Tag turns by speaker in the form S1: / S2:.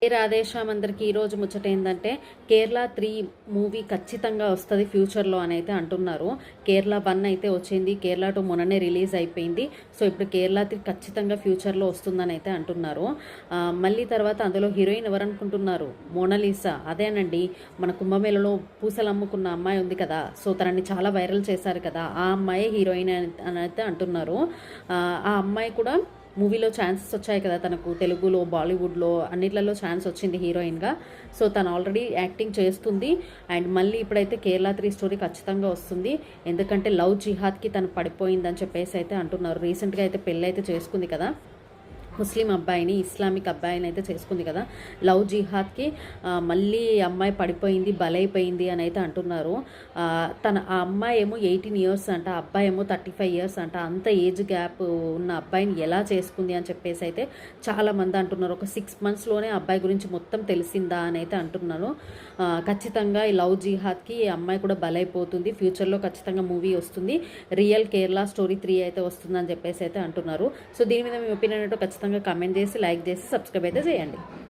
S1: రాధేశ్యామ్ అందరికి ఈరోజు ముచ్చట ఏంటంటే కేరళ 3 మూవీ ఖచ్చితంగా వస్తుంది ఫ్యూచర్లో అని అయితే అంటున్నారు. కేరళ 1 అయితే వచ్చింది, కేరళ 2 మొన్ననే రిలీజ్ అయిపోయింది. సో ఇప్పుడు కేరళ 3 ఖచ్చితంగా ఫ్యూచర్లో వస్తుందని అయితే అంటున్నారు. మళ్ళీ తర్వాత అందులో హీరోయిన్ ఎవరు అనుకుంటున్నారు? మోనాలిసా. అదేనండి, మన కుంభమేళలో పూసలు అమ్ముకున్న అమ్మాయి ఉంది కదా, సో తనని చాలా వైరల్ చేశారు కదా, ఆ అమ్మాయే హీరోయిన్ అని అయితే అంటున్నారు. ఆ అమ్మాయి కూడా మూవీలో ఛాన్సెస్ వచ్చాయి కదా తనకు, తెలుగులో బాలీవుడ్లో అన్నిట్లలో ఛాన్స్ వచ్చింది హీరోయిన్గా. సో తను ఆల్రెడీ యాక్టింగ్ చేస్తుంది. అండ్ మళ్ళీ ఇప్పుడైతే కేరళ 3 స్టోరీ ఖచ్చితంగా వస్తుంది. ఎందుకంటే లవ్ జిహాద్కి తను పడిపోయిందని చెప్పేసి అయితే అంటున్నారు. రీసెంట్గా అయితే పెళ్ళి అయితే చేసుకుంది కదా, ముస్లిం అబ్బాయిని, ఇస్లామిక్ అబ్బాయిని అయితే చేసుకుంది కదా. లవ్ జిహాద్కి మళ్ళీ అమ్మాయి పడిపోయింది, బలైపోయింది అని అయితే అంటున్నారు. ఆ అమ్మాయి ఏమో 18 ఇయర్స్ అంట, అబ్బాయి ఏమో 35 ఇయర్స్ అంట. అంత ఏజ్ గ్యాప్ ఉన్న అబ్బాయిని ఎలా చేసుకుంది అని చెప్పేసి అయితే చాలామంది అంటున్నారు. ఒక 6 మంత్స్లోనే అబ్బాయి గురించి మొత్తం తెలిసిందా అని అయితే అంటున్నారు. ఖచ్చితంగా ఈ లవ్ జిహాద్కి ఈ అమ్మాయి కూడా బలైపోతుంది. ఫ్యూచర్లో ఖచ్చితంగా మూవీ వస్తుంది. రియల్ కేరళ స్టోరీ 3 అయితే వస్తుందని చెప్పేసి అయితే అంటున్నారు. సో దీని మీద మీ ఒపీనియన్ ఏంటో ఖచ్చితంగా కామెంట్ చేసి, లైక్ చేసి, సబ్స్క్రైబ్ అయితే చేయండి.